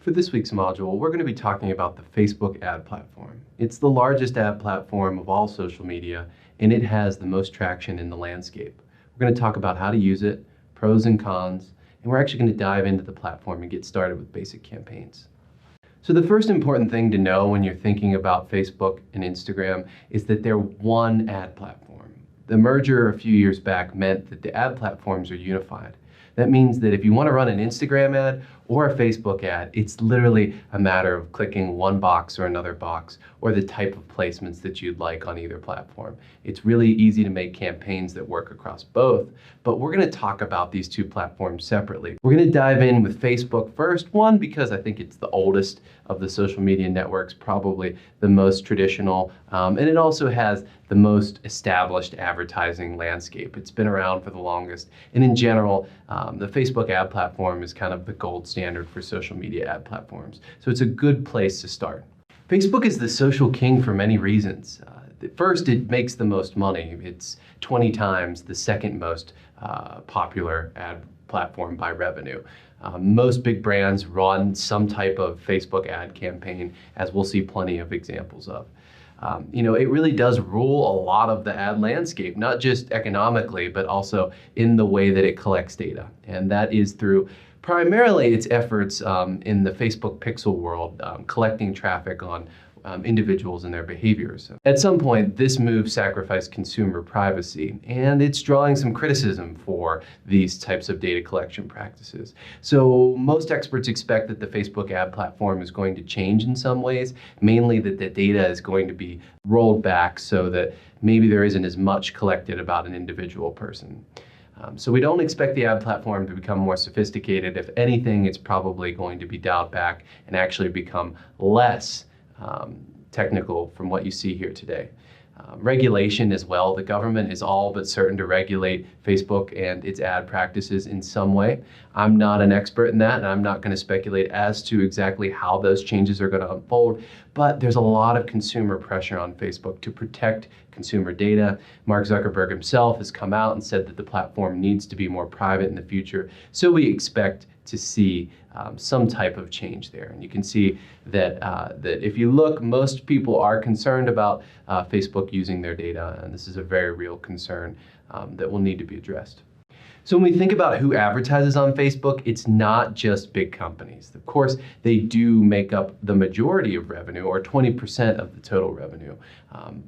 For this week's module, we're going to be talking about the Facebook ad platform. It's the largest ad platform of all social media, and it has the most traction in the landscape. We're going to talk about how to use it, pros and cons, and we're actually going to dive into the platform and get started with basic campaigns. So the first important thing to know when you're thinking about Facebook and Instagram is that they're one ad platform. The merger a few years back meant that the ad platforms are unified. That means that if you want to run an Instagram ad or a Facebook ad, it's literally a matter of clicking one box or another box or the type of placements that you'd like on either platform. It's really easy to make campaigns that work across both, but we're going to talk about these two platforms separately. We're going to dive in with Facebook first, one, because I think it's the oldest of the social media networks, probably the most traditional, and it also has the most established advertising landscape. It's been around for the longest, and in general, the Facebook ad platform is kind of the gold standard for social media ad platforms. So it's a good place to start. Facebook is the social king for many reasons. First, it makes the most money. It's 20 times the second most popular ad platform by revenue. Most big brands run some type of Facebook ad campaign, as we'll see plenty of examples of. It really does rule a lot of the ad landscape, not just economically, but also in the way that it collects data. And that is through primarily its efforts in the Facebook pixel world, collecting traffic on individuals and their behaviors. At some point, this move sacrificed consumer privacy, and it's drawing some criticism for these types of data collection practices. So most experts expect that the Facebook ad platform is going to change in some ways, mainly that the data is going to be rolled back so that maybe there isn't as much collected about an individual person. So we don't expect the ad platform to become more sophisticated. If anything, it's probably going to be dialed back and actually become less technical from what you see here today. Regulation as well. The government is all but certain to regulate Facebook and its ad practices in some way. I'm not an expert in that, and I'm not going to speculate as to exactly how those changes are going to unfold, but there's a lot of consumer pressure on Facebook to protect consumer data. Mark Zuckerberg himself has come out and said that the platform needs to be more private in the future, so we expect to see some type of change there. And you can see that that if you look, most people are concerned about Facebook using their data, and this is a very real concern that will need to be addressed. So when we think about who advertises on Facebook, it's not just big companies. Of course, they do make up the majority of revenue, or 20% of the total revenue,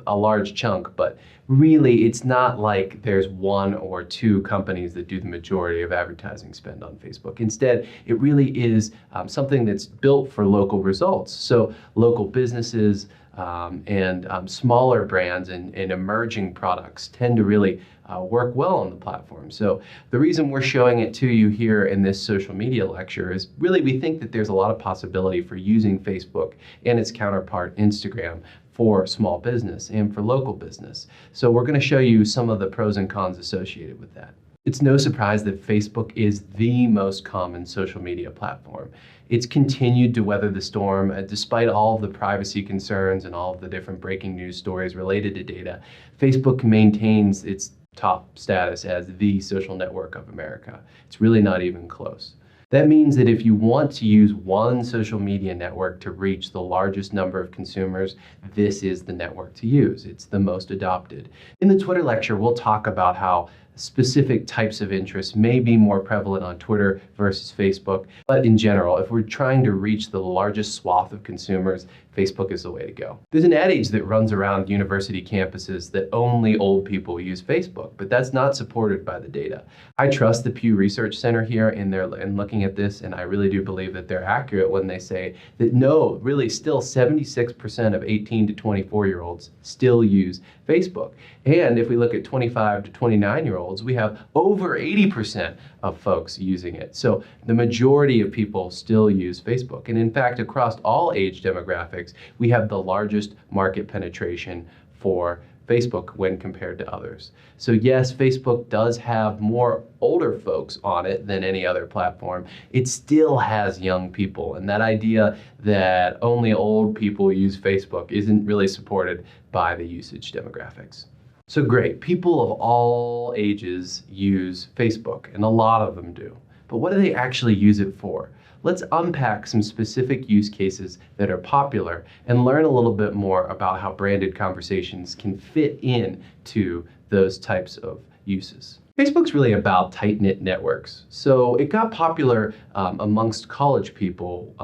a large chunk, but really it's not like there's one or two companies that do the majority of advertising spend on Facebook. Instead, it really is something that's built for local results. So local businesses and smaller brands and emerging products tend to really work well on the platform. So the reason we're showing it to you here in this social media lecture is really we think that there's a lot of possibility for using Facebook and its counterpart Instagram for small business and for local business. So we're going to show you some of the pros and cons associated with that. It's no surprise that Facebook is the most common social media platform. It's continued to weather the storm despite all of the privacy concerns and all of the different breaking news stories related to data. Facebook maintains its top status as the social network of America. It's really not even close. That means that if you want to use one social media network to reach the largest number of consumers, this is the network to use. It's the most adopted. In the Twitter lecture, we'll talk about how specific types of interests may be more prevalent on Twitter versus Facebook, but in general, if we're trying to reach the largest swath of consumers, Facebook is the way to go. There's an adage that runs around university campuses that only old people use Facebook, but that's not supported by the data. I trust the Pew Research Center here in looking at this, and I really do believe that they're accurate when they say that no, really still 76% of 18 to 24-year-olds still use Facebook. And if we look at 25 to 29-year-olds, we have over 80% of folks using it. So the majority of people still use Facebook. And in fact, across all age demographics, we have the largest market penetration for Facebook when compared to others. So yes, Facebook does have more older folks on it than any other platform. It still has young people, and that idea that only old people use Facebook isn't really supported by the usage demographics. So great, people of all ages use Facebook, and a lot of them do. But what do they actually use it for? let's unpack some specific use cases that are popular and learn a little bit more about how branded conversations can fit in to those types of uses. Facebook's really about tight-knit networks. So it got popular amongst college people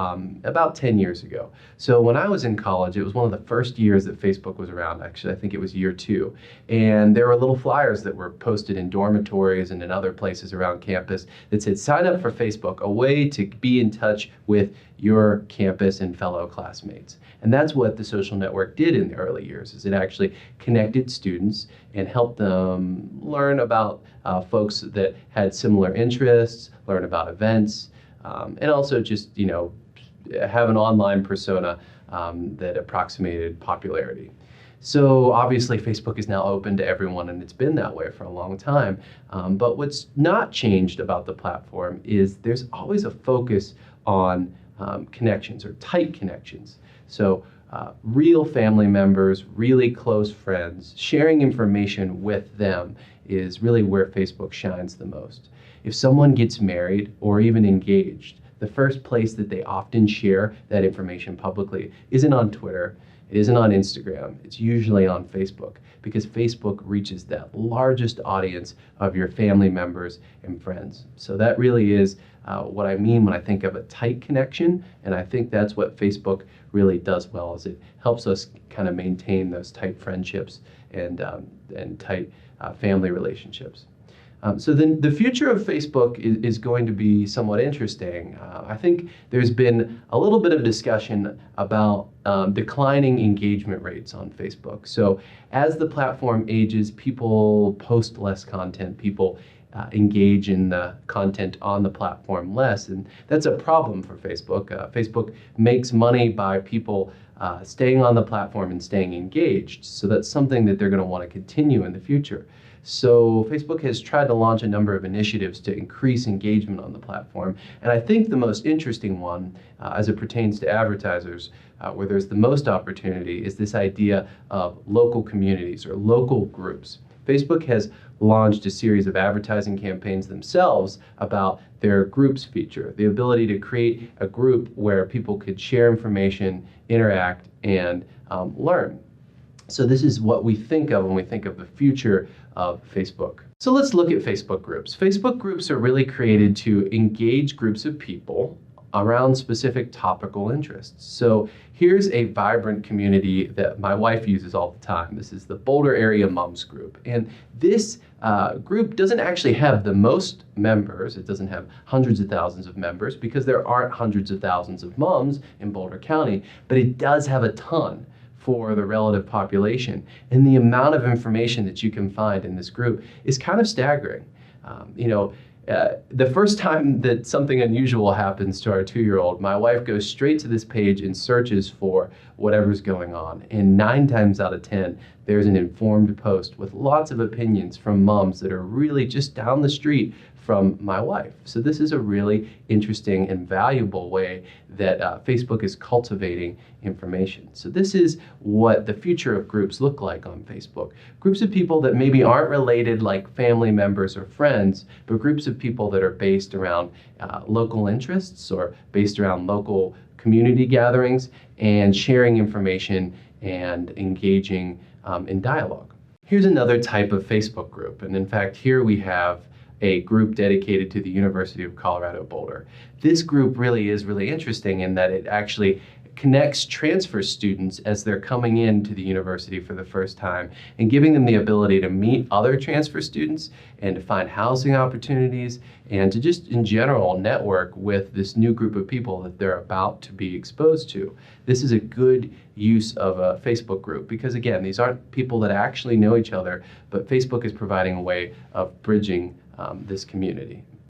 about 10 years ago. So when I was in college, it was one of the first years that Facebook was around. Actually, I think it was year 2. And there were little flyers that were posted in dormitories and in other places around campus that said, sign up for Facebook, a way to be in touch with your campus and fellow classmates. And that's what the social network did in the early years, is it actually connected students and helped them learn about folks that had similar interests, learn about events, and also just, have an online persona that approximated popularity. So obviously Facebook is now open to everyone, and it's been that way for a long time. But what's not changed about the platform is there's always a focus on connections, or tight connections. So real family members, really close friends, sharing information with them is really where Facebook shines the most. If someone gets married or even engaged, the first place that they often share that information publicly isn't on Twitter, it isn't on Instagram, it's usually on Facebook, because Facebook reaches that largest audience of your family members and friends. So that really is what I mean when I think of a tight connection, and I think that's what Facebook really does well, is it helps us kind of maintain those tight friendships and tight family relationships. So then the future of Facebook is going to be somewhat interesting. I think there's been a little bit of discussion about declining engagement rates on Facebook. So as the platform ages, people post less content, people engage in the content on the platform less, and that's a problem for Facebook. Facebook makes money by people staying on the platform and staying engaged, so that's something that they're going to want to continue in the future. So Facebook has tried to launch a number of initiatives to increase engagement on the platform, and I think the most interesting one, as it pertains to advertisers, where there's the most opportunity, is this idea of local communities or local groups. Facebook has launched a series of advertising campaigns themselves about their groups feature, the ability to create a group where people could share information, interact, and learn. So this is what we think of when we think of the future of Facebook. So let's look at Facebook groups. Facebook groups are really created to engage groups of people around specific topical interests. So here's a vibrant community that my wife uses all the time. This is the Boulder Area Moms Group. And this group doesn't actually have the most members. It doesn't have hundreds of thousands of members because there aren't hundreds of thousands of moms in Boulder County, but it does have a ton for the relative population. And the amount of information that you can find in this group is kind of staggering. The first time that something unusual happens to our 2-year-old, my wife goes straight to this page and searches for whatever's going on. And 9 times out of 10, there's an informed post with lots of opinions from moms that are really just down the street from my wife. So this is a really interesting and valuable way that Facebook is cultivating information. So this is what the future of groups look like on Facebook. Groups of people that maybe aren't related like family members or friends, but groups of people that are based around local interests or based around local community gatherings and sharing information and engaging in dialogue. Here's another type of Facebook group, and in fact here we have a group dedicated to the University of Colorado Boulder. This group really is really interesting in that it actually connects transfer students as they're coming into the university for the first time and giving them the ability to meet other transfer students and to find housing opportunities and to just in general network with this new group of people that they're about to be exposed to. This is a good use of a Facebook group because again, these aren't people that actually know each other, but Facebook is providing a way of bridging this community.